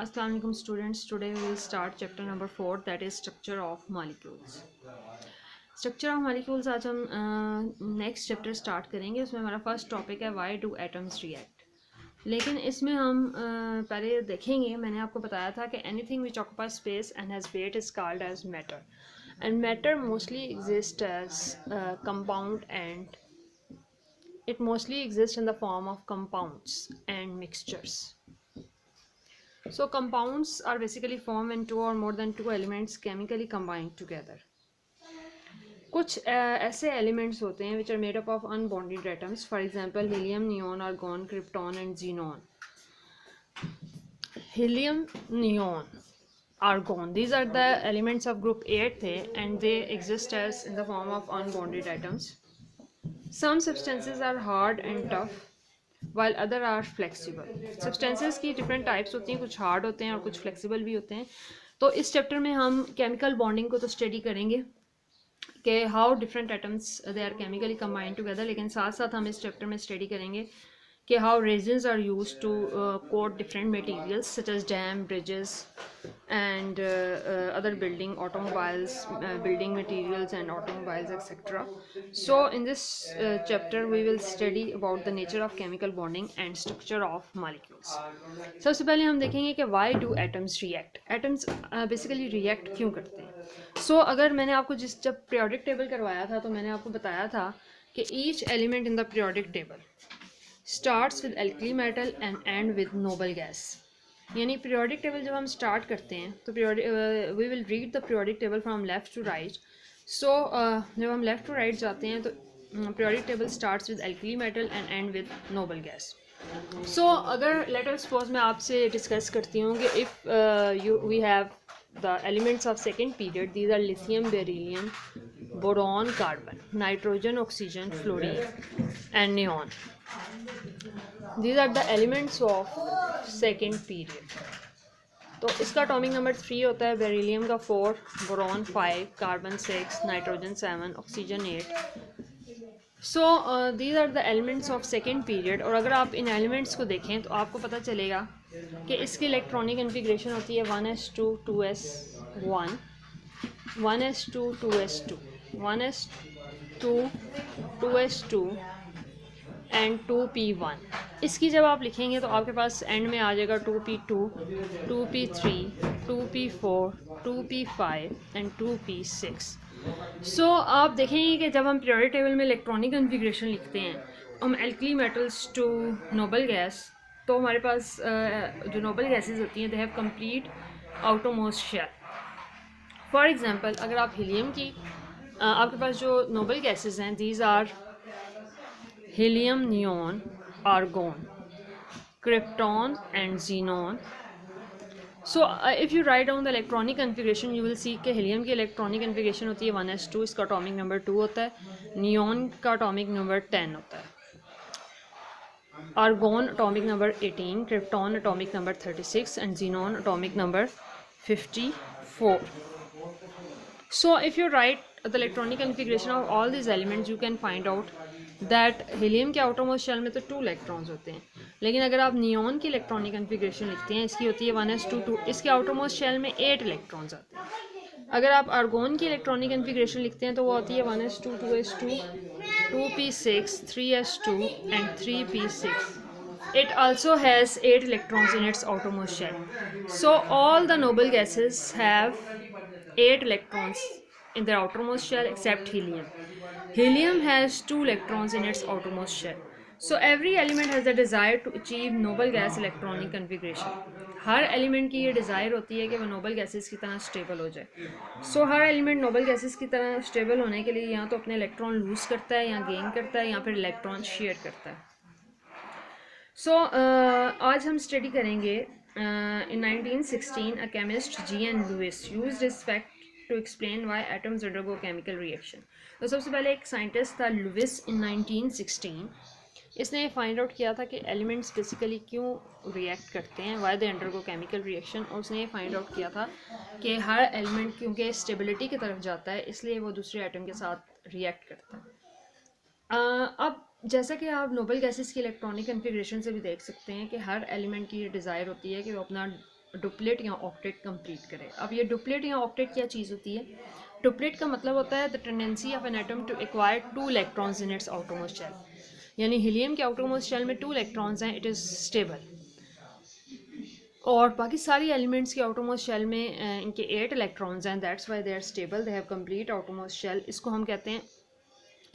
Assalamu alaikum students. Today we will start chapter number 4, that is structure of molecules. Structure of molecules आज हम next chapter start करेंगे. उसमें हमारा first topic है why do atoms react. लेकिन इसमें हम पहले देखेंगे, मैंने आपको बताया था कि anything which occupy space and has weight is called as matter, and matter mostly exist as compound and it mostly exists in the form of compounds and mixtures. So compounds are basically formed when two or more than two elements chemically combined together. कुछ ऐसे elements होते हैं which are made up of unbonded atoms. For example, helium, neon, argon, krypton and xenon. Helium, neon, argon. These are the elements of group 8 and they exist as in the form of unbonded atoms. Some substances are hard and tough while other are flexible. Substances की different types होती हैं, कुछ hard होते हैं और कुछ flexible भी होते हैं. तो इस chapter में हम chemical bonding को तो study करेंगे कि how different atoms they are chemically combined together, लेकिन साथ साथ हम इस chapter में study करेंगे कि how resins are used to coat different materials such as dam, bridges and other building, automobiles, building materials and automobiles, etc. So in this chapter we will study about the nature of chemical bonding and structure of molecules. सबसे पहले हम देखेंगे कि why do atoms react. Atoms basically react क्यों करते हैं. So अगर मैंने आपको जब periodic table करवाया था तो मैंने आपको बताया था कि each element in the periodic table starts with alkali metal and end with noble gas. यानी periodic table जब हम start करते हैं तो we will read the periodic table from left to right. So जब हम left to right जाते हैं तो periodic table starts with alkali metal and end with noble gas. So अगर let us suppose मैं आपसे discuss करती हूँ कि if we have the elements of second period, these are lithium, beryllium, boron, carbon, nitrogen, oxygen, fluorine and neon. These are the elements of second period. तो इसका atomic number 3 होता है, beryllium का 4, boron 5, carbon 6, nitrogen 7, oxygen 8. So these are the elements of second period. और अगर आप इन elements को देखें तो आपको पता चलेगा कि इसकी इलेक्ट्रॉनिक कन्फिग्रेशन होती है 1s2 2s1, 1s2 2s2, 1s2 2s2 and 2p1. इसकी जब आप लिखेंगे तो आपके पास एंड में आ जाएगा 2p2, 2p3, 2p4, 2p5 and 2p6. सो आप देखेंगे कि जब हम पीरियोडिक टेबल में इलेक्ट्रॉनिक कन्फिग्रेशन लिखते हैं हम alkali metals to noble gas, तो हमारे पास जो नोबल गैसेस होती हैं they have complete outermost shell. For example अगर आप हीलियम की आपके पास जो नोबल गैसेस हैं these are helium, neon, argon, krypton and xenon. So if you write down the electronic configuration you will see कि helium की electronic configuration होती है 1s2, इसका atomic number 2 होता है, neon का atomic number 10 होता है, argon atomic number 18, krypton atomic number 36 and xenon atomic number 54. So if you write the electronic configuration of all these elements you can find out that helium के outermost shell में तो 2 electrons होते हैं, लेकिन अगर आप नियॉन की electronic configuration लिखते हैं इसकी होती है 1s2 2, इसके आउटरमोस्ट शेल में 8 इलेक्ट्रॉन्स आते हैं. अगर आप आर्गोन की इलेक्ट्रॉनिक कन्फिग्रेशन लिखते हैं तो वो होती है 1s2 2s2, 2p6, 3s2 and 3p6. It also has 8 electrons in its outermost shell. So all the noble gases have 8 electrons in their outermost shell except helium. Helium has 2 electrons in its outermost shell. So every element has the desire to achieve noble gas electronic configuration. Her element की ये desire होती है कि वो noble gases की तरह stable हो जाए. सो हर एलिमेंट नोबल गैसेस की तरह स्टेबल होने के लिए या तो अपने इलेक्ट्रॉन लूज़ करता है या गेन करता है या फिर इलेक्ट्रॉन शेयर करता है. सो आज हम स्टडी करेंगे in 1916 a chemist G.N. Lewis used this fact to explain why atoms undergo chemical reaction. तो सबसे पहले एक साइंटिस्ट था लुइस in 1916. इसने फाइंड आउट किया था कि एलिमेंट्स बेसिकली क्यों रिएक्ट करते हैं, why they undergo chemical reaction, और उसने ये फाइंड आउट किया था कि हर एलिमेंट क्योंकि स्टेबिलिटी की तरफ जाता है इसलिए वो दूसरे एटम के साथ रिएक्ट करता है. अब जैसा कि आप नोबल गैसेस की इलेक्ट्रॉनिक कन्फिग्रेशन से भी देख सकते हैं कि हर एलिमेंट की ये डिज़ायर होती है कि वो अपना डुप्लेट या ऑक्टेट कंप्लीट करे। अब ये डुप्लेट या ऑक्टेट क्या चीज़ होती है? डुप्लेट का मतलब होता है the tendency of an atom to acquire 2 electrons in its outermost shell. यानी हीलियम के आउटरमोस्ट शेल में 2 इलेक्ट्रॉन्स हैं, इट इज़ स्टेबल। और बाकी सारी एलिमेंट्स के आउटरमोस्ट शेल में इनके 8 इलेक्ट्रॉन्स हैं, that's why they are stable, they have complete outermost shell. इसको हम कहते हैं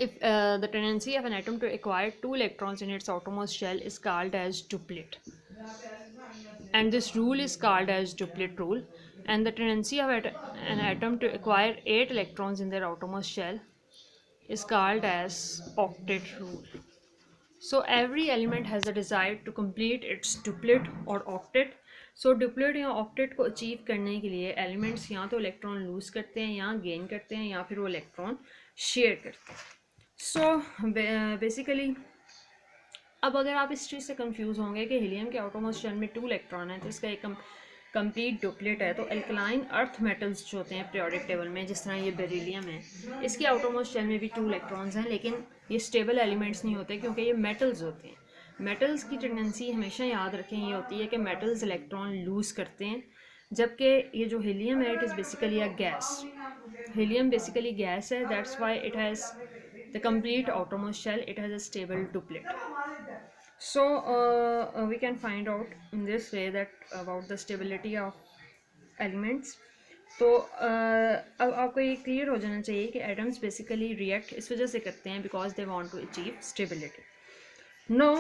if the tendency of an atom to acquire 2 electrons in its outermost shell is called as duplet, and this rule is called as duplet rule. And the tendency of an atom to acquire 8 electrons in their outermost shell is called as octet rule. So every element has a desire to complete its duplet or octet. So duplet या octet को achieve करने के लिए elements या तो electron lose करते हैं या गेन करते हैं या फिर वो इलेक्ट्रॉन शेयर करते हैं। सो बेसिकली अब अगर आप इस चीज़ से कंफ्यूज होंगे कि हीलियम के आउटरमोस्ट शेल में 2 इलेक्ट्रॉन है तो इसका एक कंप्लीट डुप्लेट है, तो एल्कलाइन अर्थ मेटल्स जो होते हैं पीरियोडिक टेबल में, जिस तरह ये बेरिलियम है, इसके आउटरमोस्ट शेल में भी 2 इलेक्ट्रॉन्स हैं, लेकिन ये स्टेबल एलिमेंट्स नहीं होते क्योंकि ये मेटल्स होते हैं। मेटल्स की टेंडेंसी हमेशा याद रखें ये होती है कि मेटल्स इलेक्ट्रॉन लूज करते हैं, जबकि ये जो हीलियम है it is basically a gas. Helium basically gas है, that's why it has the complete outermost shell, it has a stable duplet. So we can find out in this way that about the stability of elements. तो अब आपको ये clear हो जाना चाहिए कि atoms basically react इस वजह से करते हैं because they want to achieve stability. No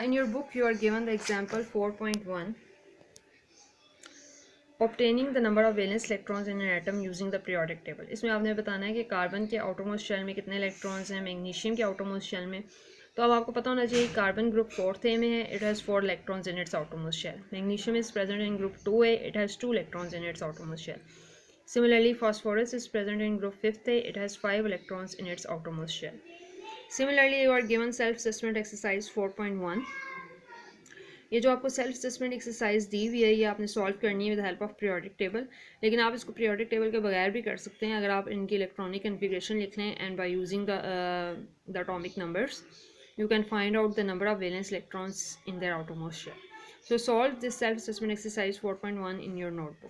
in your book you are given the example 4.1 obtaining the number of valence electrons in an atom using the periodic table। इसमें आपने बताना है कि कार्बन के आउटरमोस्ट शेल में कितने electrons हैं, magnesium के आउटरमोस्ट शेल में। तो अब आपको पता होना चाहिए कार्बन ग्रुप 4th A में है, it has 4 electrons in its outermost shell. Magnesium is present in group 2A, it has 2 electrons in its outermost shell. Similarly, phosphorus is present in group 5th A, it has 5 electrons in its outermost shell. Similarly, you are given self-assessment exercise 4.1। ये जो आपको self assessment exercise दी हुई है ये आपने solve करनी है with help of periodic table, लेकिन आप इसको पीरियोडिक टेबल के बगैर भी कर सकते हैं अगर आप इनकी इलेक्ट्रॉनिक कन्फिगरेशन लिख लें, and by using the atomic numbers you can find out the number of valence electrons in their outermost shell. So solve this self assessment exercise 4.1 in your notebook.